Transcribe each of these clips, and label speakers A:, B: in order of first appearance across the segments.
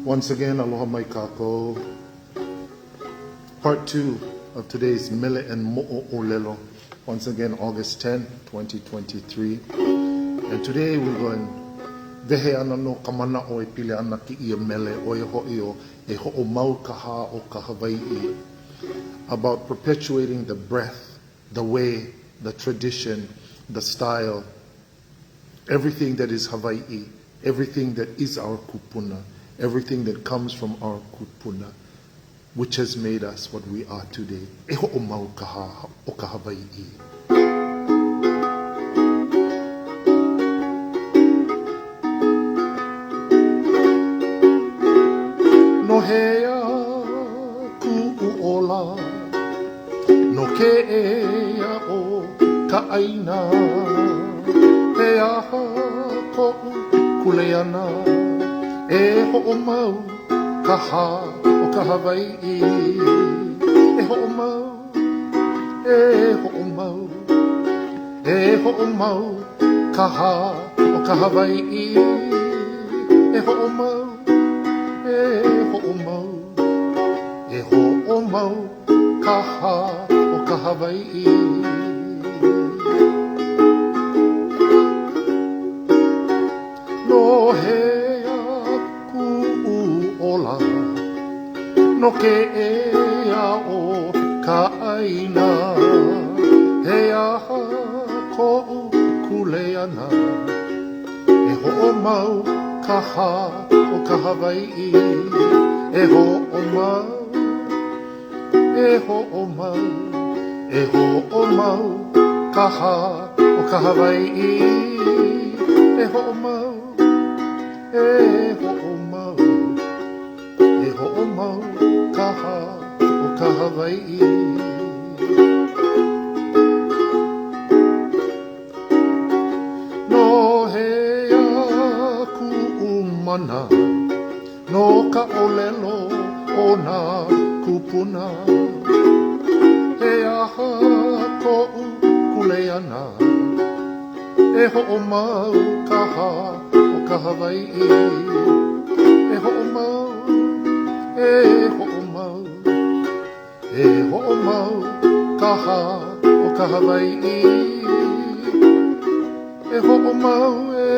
A: Once again, aloha mai kākou. Part 2 of today's Mele and Mo'olelo. Once again, August 10, 2023. And today we're going vehe ana no kamana o e pile ana ki ia mele o e ho'i o e ho'omau kaha o ka HawaiʻI. About perpetuating the breath, the way, the tradition, the style, everything that is HawaiʻI, everything that is our kupuna, everything that comes from our kupuna, which has made us what we are today. E ho'omau kaha o ka HawaiʻI. No hea ku'uola, no ke ea o ka aina, he aha ko'u kuleana, e ho'omau kaha o ka HawaiʻI. E ho'omau, e ho'omau, e ho'omau kaha o ka HawaiʻI. E ho'omau, e ho'omau, e ho'omau kaha o ka HawaiʻI. No hea ku'uola, no ke ea o ka aina, he aha ko'u kuleana, e ho'omau kaha o ka HawaiʻI. E ho'omau, e ho'omau, e ho'omau kaha o ka HawaiʻI. E ho'omau, e ho'omau, e ho'omau kaha o ka HawaiʻI. No hea ku'umana, no ka ʻōlelo o nā kupuna, he aha ko'u kuleana, e ho'omau kaha o ka HawaiʻI. E ho'omau, e ho'omau, e ho'omau kaha o ka HawaiʻI. E ho'omau, e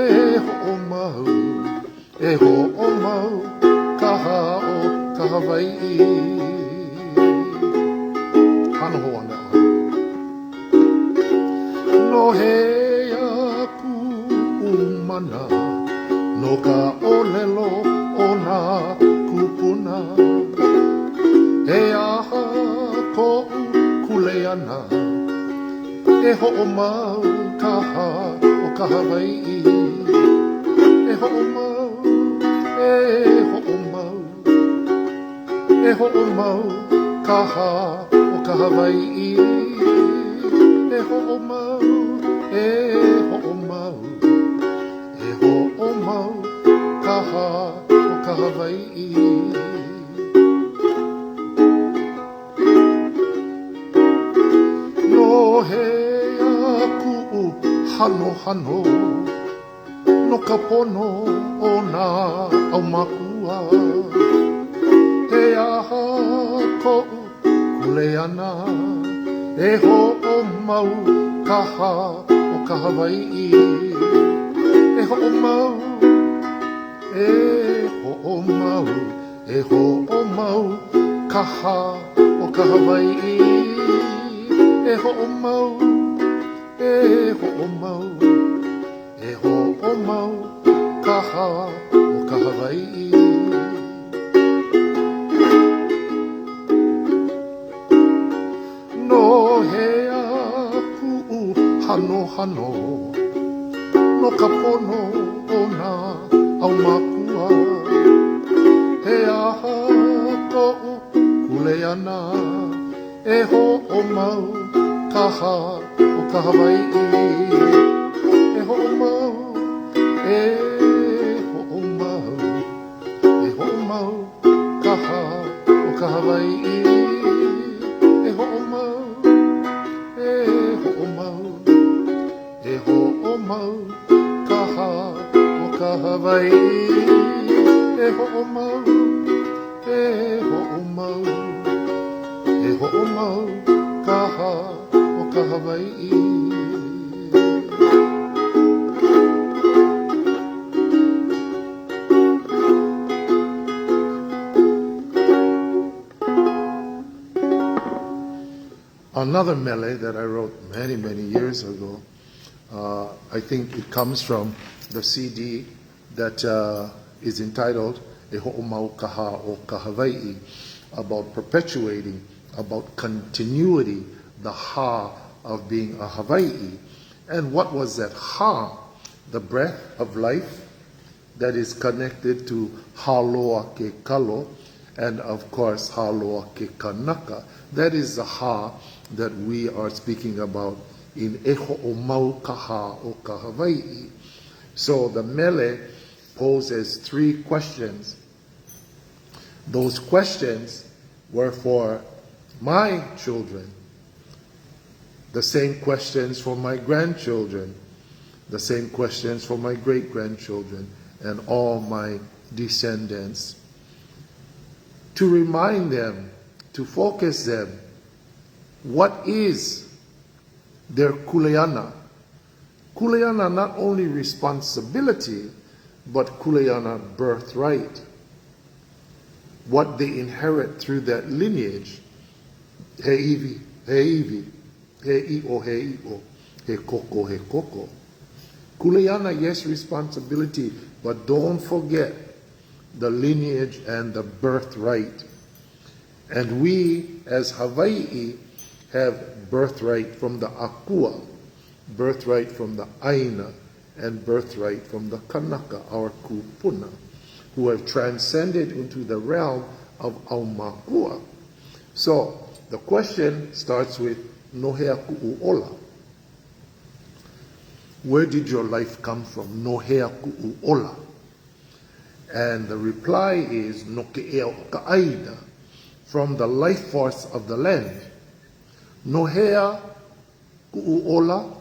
A: ho'omau, e ho'omau kaha o ka HawaiʻI. Hana ho ana o. No hea ku'umana, no ka ʻōlelo o nā kupuna, he aha ko'u kuleana, e ho'omau kaha o ka HawaiʻI. E ho'omau, e ho'omau, e ho'omau kaha o ka HawaiʻI. E ho'omau, e ho'omau, e ho'omau kaha o ka HawaiʻI. No hea ku'u hano hano, no ka pono o nā aumakua, he aha ko'u kuleana, e ho'omau kaha o ka HawaiʻI. E ho'omau, e ho'omau, e ho'omau kaha o ka HawaiʻI. E ho'omau, e ho'omau, e ho'omau kaha o ka HawaiʻI. No hea ku'u hano hano, no ka pono o nā aumakua, he aha ko'u kuleana, e ho'omau kaha o ka HawaiʻI. E ho'omau, e ho'omau, e ho'omau kaha o ka HawaiʻI. E ho'omau, e ho'omau, e ho'omau kaha o ka HawaiʻI. E ho'omau, hoʻomau kaha o ka Hawaiʻi. Another mele that I wrote many, many years ago, I think it comes from the CD that is entitled E Hoʻomau Kaha o ka Hawaiʻi, about perpetuating, about continuity, the ha of being a Hawaiʻi. And what was that ha? The breath of life that is connected to haloa ke kalo, and of course haloa ke kanaka. That is the ha that we are speaking about in E Hoʻomau Kaha o ka Hawaiʻi. So the mele poses 3 questions. Those questions were for my children, the same questions for my grandchildren, the same questions for my great-grandchildren, and all my descendants, to remind them, to focus them, what is their kuleana. Kuleana, not only responsibility, but kuleana, birthright. What they inherit through that lineage. He iwi, he iwi, he i'o, he i'o, he koko, he koko. Kuleana, yes, responsibility, but don't forget the lineage and the birthright. And we, as Hawaiʻi, have birthright from the akua, birthright from the aina, and birthright from the kanaka, our kupuna, who have transcended into the realm of aumakua. So the question starts with nohea ku'uola. Where did your life come from? Nohea ku'uola. And the reply is noke'ea o ka'aina, from the life force of the land. Nohea ku'uola,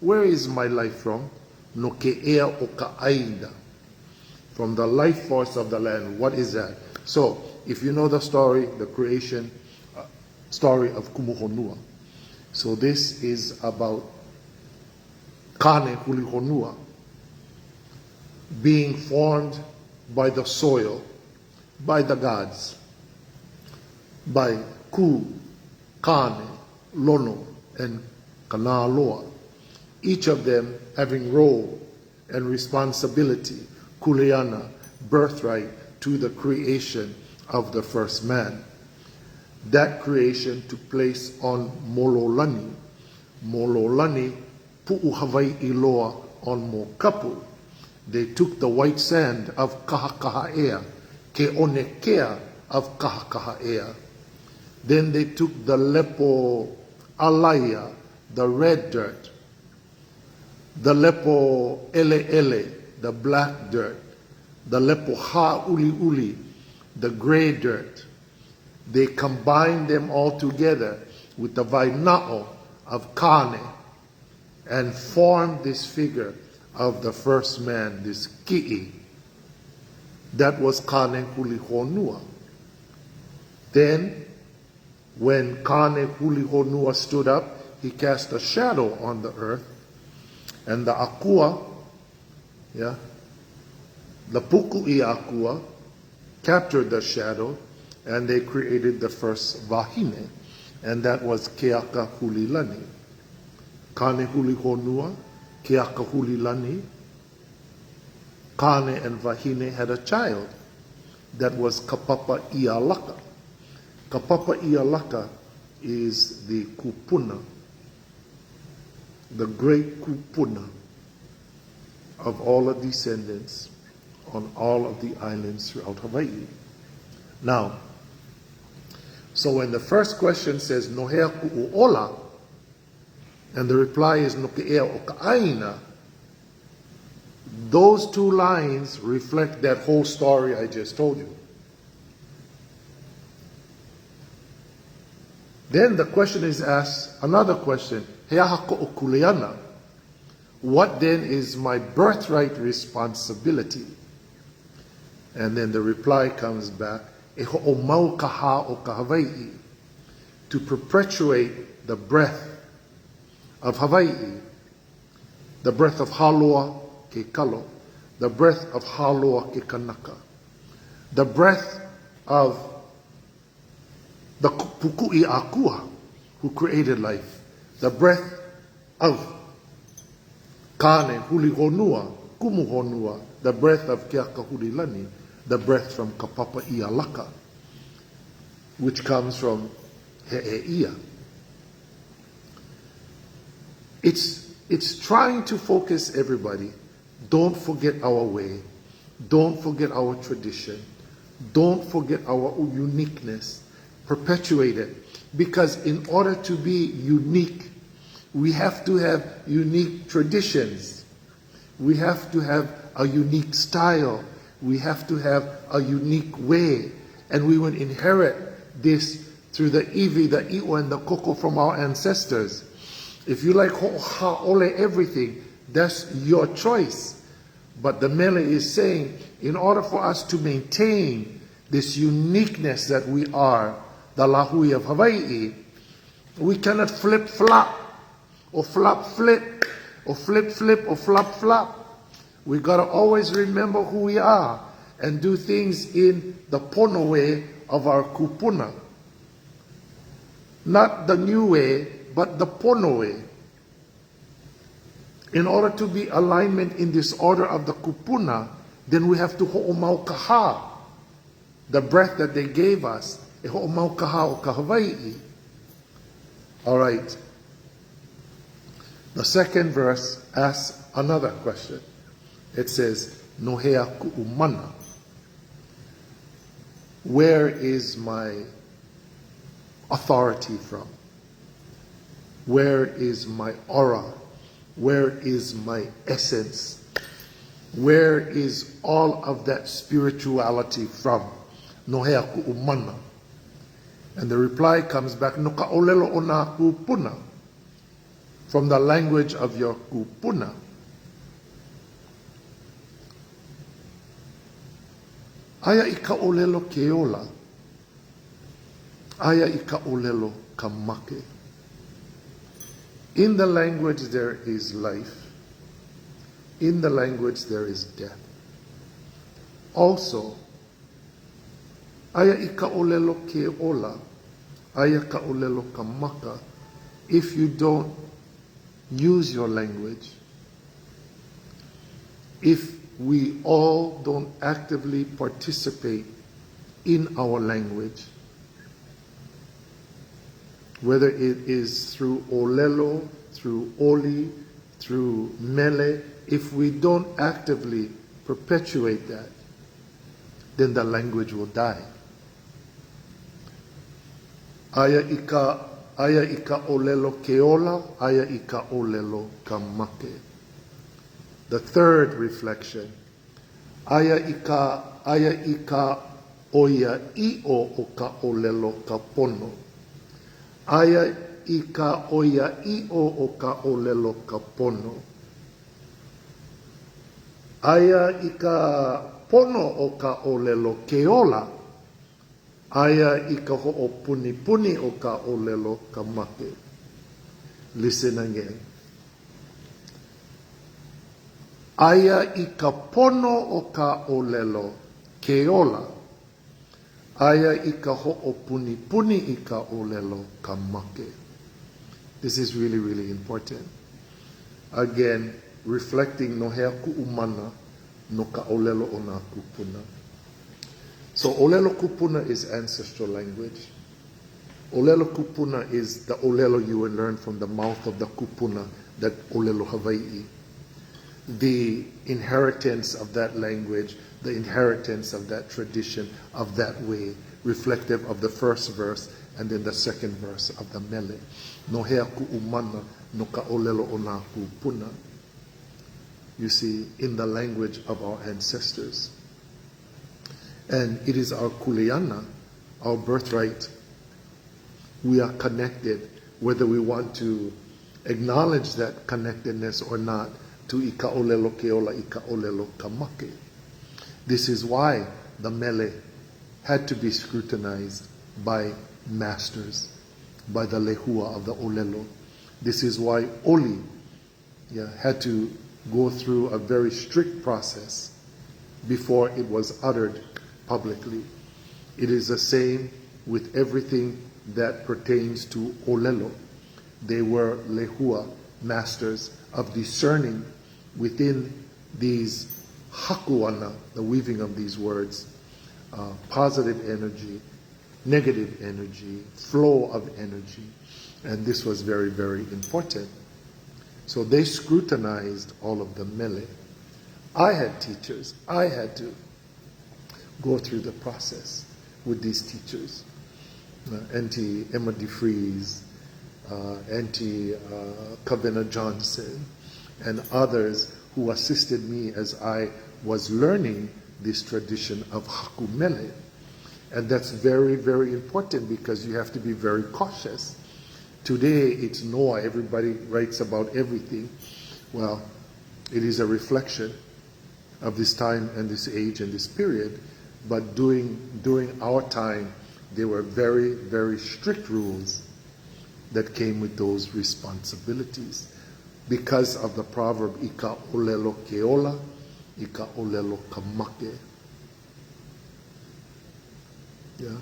A: where is my life from? Noke'ea o ka'aina, from the life force of the land. What is that? So, if you know the story, the creation story of Kumuhonua. So this is about Kane Hulihonua being formed by the soil, by the gods, by Ku, Kane, Lono, and Kanaloa, each of them having role and responsibility, kuleana, birthright, to the creation of the first man. That creation took place on Mololani. Mololani, pu'u Hawaiʻi loa on Mokapu. They took the white sand of Kahakahaʻea, ke onekea of Kahakahaʻea. Then they took the lepo alaya, the red dirt, the lepo ele, the black dirt, the lepo ha'uli, the gray dirt. They combined them all together with the vaina'o of Kane and formed this figure of the first man, this ki'i. That was Kane Hulihonua. Then, when Kane Hulihonua stood up, he cast a shadow on the earth, and the akua, the puku'i akua, captured the shadow, and they created the first wahine, and that was Keaka Hulilani. Kane Hulihonua, Keaka Hulilani, Kane and Wahine had a child that was Kapapa Ialaka. Kapapa Ialaka is the kupuna, the great kupuna of all the descendants on all of the islands throughout Hawaii. Now, so when the first question says nohea ku'uola, and the reply is noke'ea o ka'aina, those 2 lines reflect that whole story I just told you. Then the question is asked, another question, heaha ko'o kuleana, what then is my birthright responsibility? And then the reply comes back, e ho'omau kaha o ka Hawaiʻi, to perpetuate the breath of Hawaiʻi, the breath of Haloa ke Kalo, the breath of Haloa ke Kanaka, the breath of the Puku'i Akua, who created life, the breath of Kane Huli Honua, Kumu Honua, the breath of Keaka Hurilani, the breath from Kapapa Ialaka, which comes from He'eia. It's trying to focus everybody. Don't forget our way. Don't forget our tradition. Don't forget our uniqueness. Perpetuate it. Because in order to be unique, we have to have unique traditions. We have to have a unique style. We have to have a unique way. And we will inherit this through the iwi, the iwa, and the koko from our ancestors. If you like ho'ole everything, that's your choice. But the mele is saying, in order for us to maintain this uniqueness that we are, the lahui of Hawaiʻi, we cannot flip-flop, or flop-flip, or flip-flip, or flop-flop. We gotta always remember who we are, and do things in the pono way of our kupuna. Not the new way, but the pono way. In order to be alignment in this order of the kupuna, then we have to HoʻOmau kaha, the breath that they gave us, e HoʻOmau kaha o ka Hawaiʻi. All right. The second verse asks another question. It says, Nohea ku'umana. Where is my authority from? Where is my aura? Where is my essence? Where is all of that spirituality from? Nohea ku'umana. And the reply comes back, no ka'olelo o nā kupuna, from the language of your kupuna. Aya I ka'olelo keola, aya I ka'olelo kamake. In the language there is life. In the language there is death. Also, aya I ka'olelo keola, aya ka'olelo kamaka. If you don't use your language, if we all don't actively participate in our language, whether it is through olelo, through oli, through mele, if we don't actively perpetuate that, then the language will die. Aya ika olelo keola, aya ika olelo kamake. The third reflection, aya ika oia i'o o ka olelo ka pono. Aya ika oia i'o o ka olelo ka pono. Aya ika pono o ka olelo keola. Aya ika ho'opuni puni o ka olelo ka make. Listen again. Aya I ka pono o ka olelo keola. Aya I ka ho'opuni puni I ka olelo ka make. This is really, really important. Again, reflecting no hea ku'umana no ka olelo o nā kupuna. So olelo kupuna is ancestral language. Olelo kupuna is the olelo you will learn from the mouth of the kupuna, that olelo Hawaiʻi. The inheritance of that language, the inheritance of that tradition, of that way, reflective of the first verse and then the second verse of the mele. No hea ku'umana no ka olelo o nā kupuna. You see, in the language of our ancestors. And it is our kuleana, our birthright. We are connected, whether we want to acknowledge that connectedness or not, to ika olelo keola, ika olelo kamake. This is why the mele had to be scrutinized by masters. by the lehua of the olelo. This is why oli had to go through a very strict process before it was uttered publicly. It is the same with everything that pertains to olelo. They were lehua, masters of discerning within these hakuana, the weaving of these words, positive energy, negative energy, flow of energy, and this was very, very important. So they scrutinized all of the mele. I had teachers. I had to go through the process with these teachers. Auntie Emma DeFries, Auntie Kavena Johnson, and others who assisted me as I was learning this tradition of haku mele. And that's very, very important because you have to be very cautious. Today it's Noah, everybody writes about everything. Well, it is a reflection of this time and this age and this period, but during our time, there were very, very strict rules that came with those responsibilities because of the proverb, ika olelo keola, ika olelo kamake. Yeah.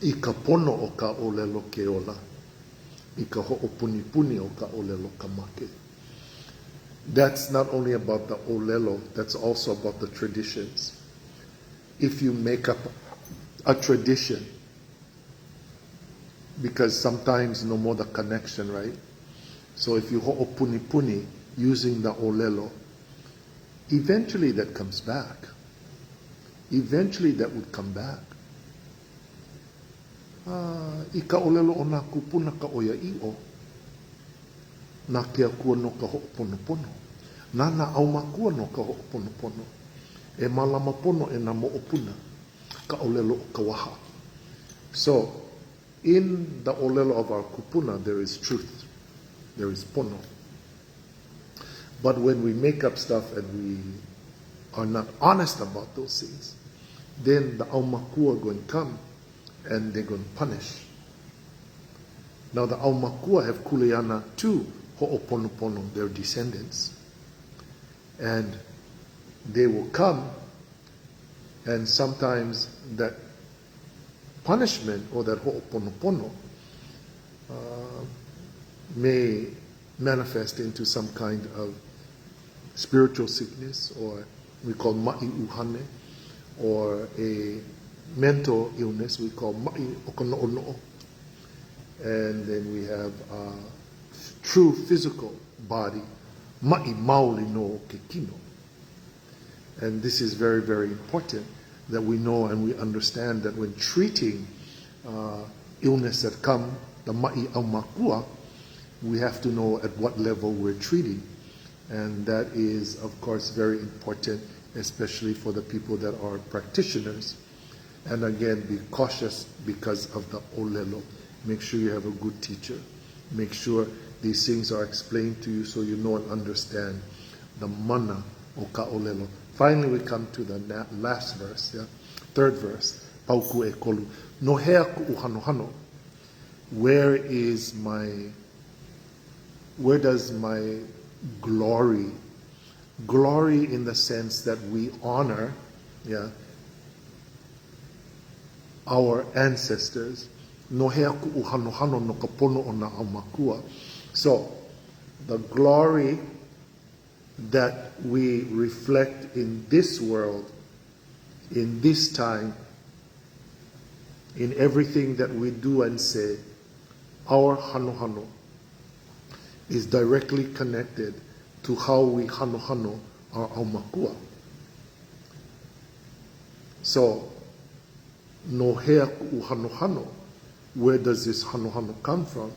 A: Ika pono o ka olelo keola, ika ho'opunipuni o ka olelo kamake. That's not only about the olelo, that's also about the traditions. If you make up a tradition, because sometimes no more the connection, right? So if you ho'opunipuni using the olelo, eventually that comes back. Eventually that would come back. Ika olelo o nā kupuna ka oia i'o. Nā kia kua no ka ho'oponopono. Nā au makua no ka ho'oponopono. E malama pono e nā mo'opuna. Ka olelo o ka waha. So, in the olelo of our kupuna, there is truth. There is pono. But when we make up stuff and we are not honest about those things, then the aumakua are going to come and they're going to punish. Now the aumakua have kuleana to ho'oponopono, their descendants. And they will come, and sometimes that punishment or that ho'oponopono may manifest into some kind of spiritual sickness, or we call ma'i uhane, or a mental illness we call ma'i okono'ono'o. And then we have true physical body, ma'i maoli no ke kino. And this is very, very important that we know and we understand that when treating illness that come, the ma'i aumakua, we have to know at what level we're treating. And that is, of course, very important, especially for the people that are practitioners. And again, be cautious because of the olelo. Make sure you have a good teacher. Make sure these things are explained to you so you know and understand the mana o ka olelo. Finally, we come to the last verse, third verse. Pauku e kolu. No hea ku uhanohano. Where does my glory in the sense that we honor our ancestors. No hea ku uhanohano no ka pono o na aumakua. So the glory that we reflect in this world, in this time, in everything that we do and say, our hano is directly connected to how we hano our aumakua. So, no hea ku hano, where does this hano come from?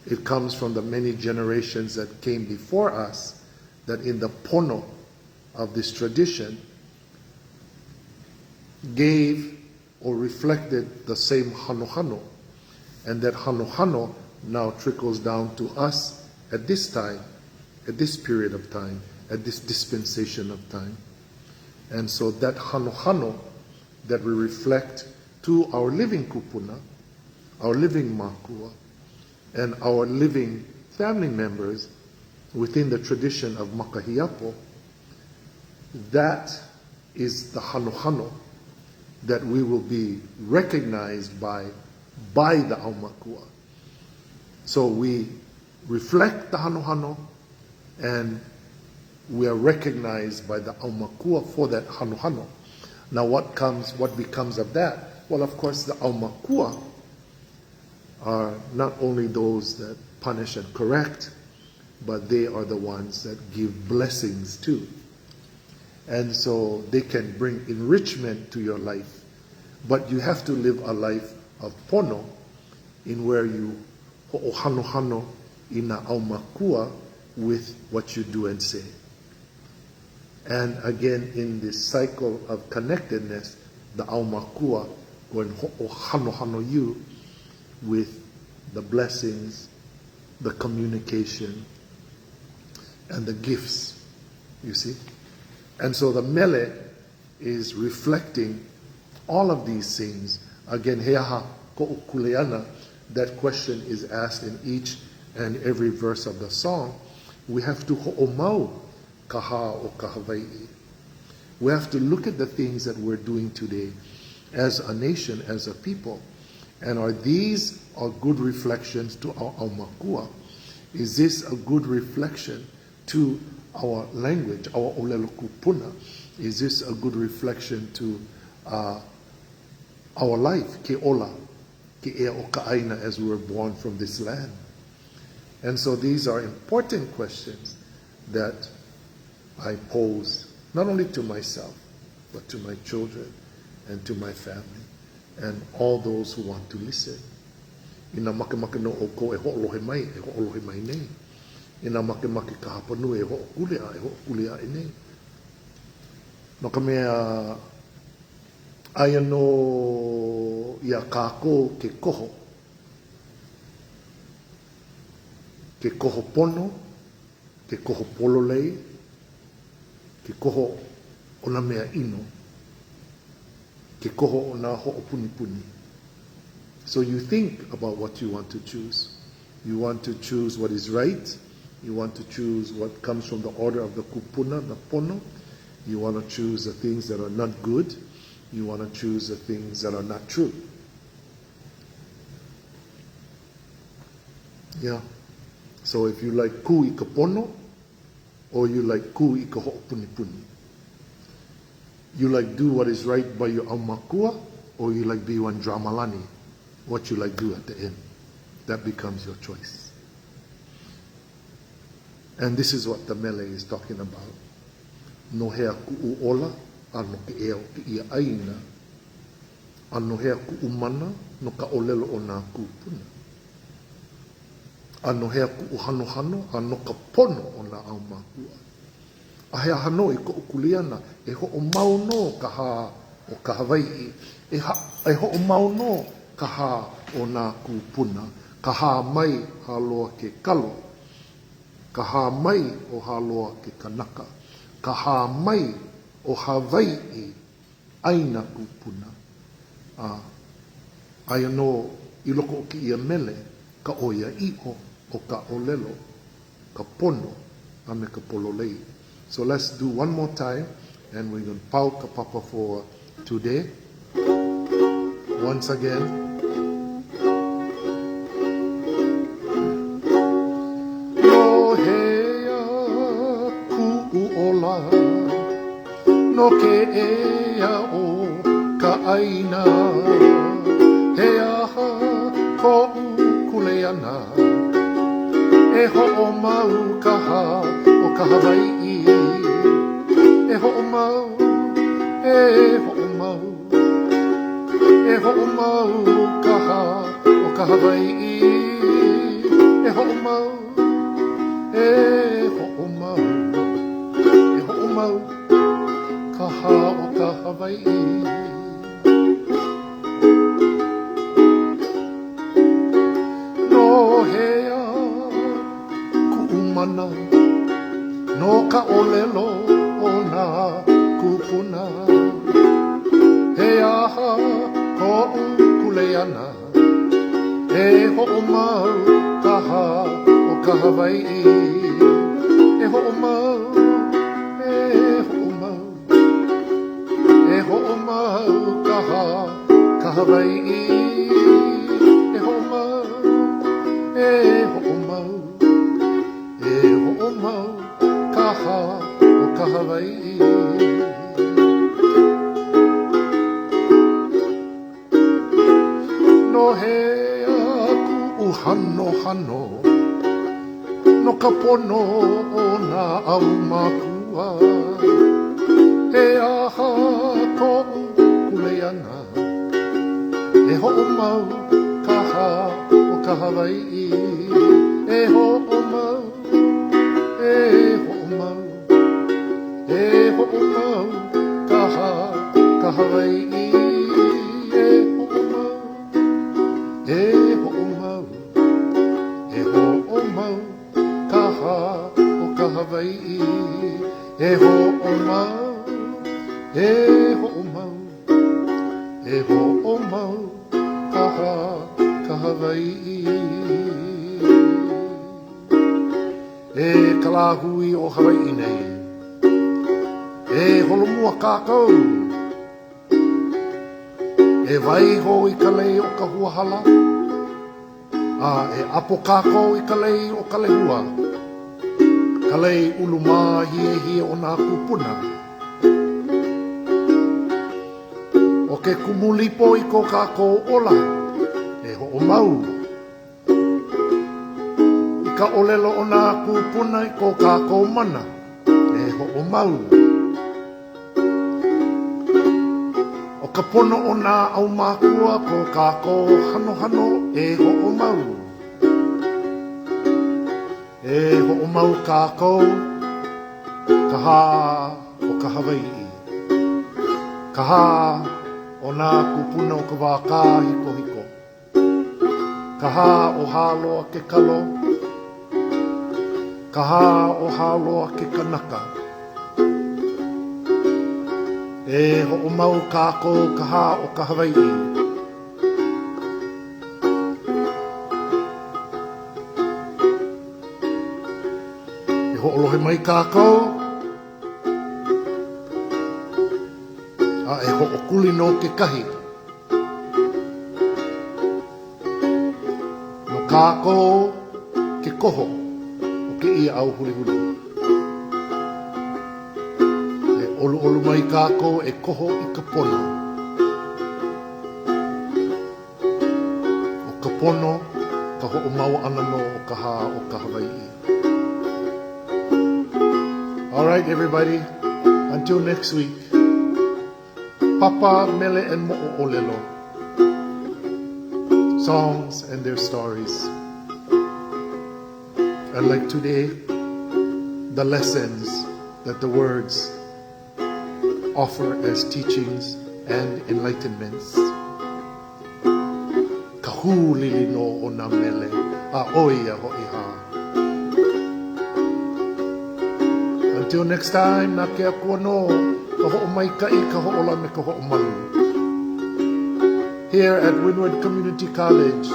A: It comes from the many generations that came before us, that in the pono of this tradition gave or reflected the same hano, and that hano now trickles down to us at this time, at this period of time, at this dispensation of time. And so that hano that we reflect to our living kupuna, our living makua, and our living family members within the tradition of makahiapo, that is the hano that we will be recognized by the aumakua. So we reflect the hano and we are recognized by the aumakua for that hano. Now what becomes of that? Well, of course, the aumakua are not only those that punish and correct, but they are the ones that give blessings too. And so they can bring enrichment to your life. But you have to live a life of pono, in where you ho'ohano ina aumakua with what you do and say. And again, in this cycle of connectedness, the aumakua going ho'ohano you with the blessings, the communication, and the gifts, you see. And so the mele is reflecting all of these things. Again, heaha ko'ukuleana, that question is asked in each and every verse of the song. We have to ho'omau kaha o ka HawaiʻI. We have to look at the things that we're doing today as a nation, as a people. And are these a good reflections to our aumakua? Is this a good reflection to our language, our olelo kupuna? Is this a good reflection to our life, ke ola, ke ea o ka aina, as we were born from this land? And so these are important questions that I pose not only to myself, but to my children and to my family and all those who want to listen. Ina make no o ko e ho'olohe mai nei. Ina make ka hapanu e ho'okulea e nei. No ka mea aia no ia kākou ke koho. Ke koho pono, ke koho pololei, ke koho o na mea ino, ke koho o na ho'opuni. So you think about what you want to choose. You want to choose what is right. You want to choose what comes from the order of the kupuna, the pono. You want to choose the things that are not good. You want to choose the things that are not true. Yeah. So if you like ku I ka pono, or you like ku I ka ho'opuni. You like do what is right by your aumakua, or you like biwan dramalani, what you like do at the end. That becomes your choice. And this is what the mele is talking about. No hea ku'u ola, ano ke ea o ke ia aina, ano hea ku'u mana, no ka olelo o nā kupuna. Ano hea ku'u hano, ano ka pono o nā aumakua. A hea hano I ko'ukuleana, e ho'omau no ka ha o ka HawaiʻI, e ho'omau no ka ha o nā kupuna, ka ha mai haloa ke kalo, ka ha mai o haloa ke kanaka, ka ha mai o HawaiʻI aina kupuna. Aia no I loko o ki ia mele, ka oia iho o ka olelo, ka pono, a me ka pololei. So let's do one more time, and we're going to pau ka papa for today. Once again. No hea ku'u ola, no ke ea o ka aina, hea ko'u kuleana, e ho'omau ka ha o ka HawaiʻI. E ho'omau, e ho'omau, e ho'omau ka ha o ka HawaiʻI. E ho'omau, e ho'omau, e ho'omau ka ha o ka HawaiʻI. No hea ku'u mana, no ka olelo o nā kupuna, he aha ko'u kuleana, E hoʻomau kaha o ka Hawaiʻi. E hoʻomau, e hoʻomau. E hoʻomau kaha ka Hawaiʻi. E hoʻomau, e hoʻomau. E hoʻomau kaha o ka Hawaiʻi. No he aku hano hano, no ka pono o nā au makua. He aha ko'u kuleana, e ho'omau kaha o ka Hawaiʻi. E ho'omau, e ho'omau, e ho'omau kaha ka Hawaiʻi. E hoʻomau, e hoʻomau kaha o ka Hawaiʻi. E hoʻomau, e hoʻomau, e hoʻomau kaha ka Hawaiʻi. E ka lāhui o Hawaiʻi nei, e holomua kākou. E waiho i ka lei o ka huahala, e apo kākou i ka lei o ka lehua. Ka lei ulu mā hie hie o nā kupuna. O ke kumulipo i ko kākou ola, e hoʻomau. I ka olelo o nā kupuna i ko kākou mana, e hoʻomau. Ka pono o nā au mākua ko kākou hano hano e hoʻomau. E hoʻomau kākou, ka hā o ka Hawaiʻi. Ka hā o nā kupuna o ka wākā hiko hiko. Ka hā o hāloa ke kalo. Ka hā o hāloa ke kanaka. E hoʻomau kākou ka hā o ka Hawaiʻi. E hoʻolohe mai kākou. E hoʻokuli no ke kahi. No kākou ke koho o ke ia au huli huli. Olu olu mai kākou e koho i ka pono. O ka pono, ka hoʻomau ana no o ka hā o ka Hawaiʻi. All right, everybody. Until next week. Papa, Mele, and Mo'olelo. Songs and their stories. And like today, the lessons that the words offer as teachings and enlightenments. Ka hūlili no o nā mele, a oia hoʻiha. Until next time, nā ke akua no, ka hoʻomaikai, ka hoʻola me ka hoʻomalu. Here at Windward Community College,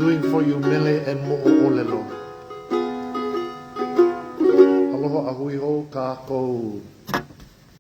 A: doing for you mele and mo'olelo. Aloha a hui ho kākou.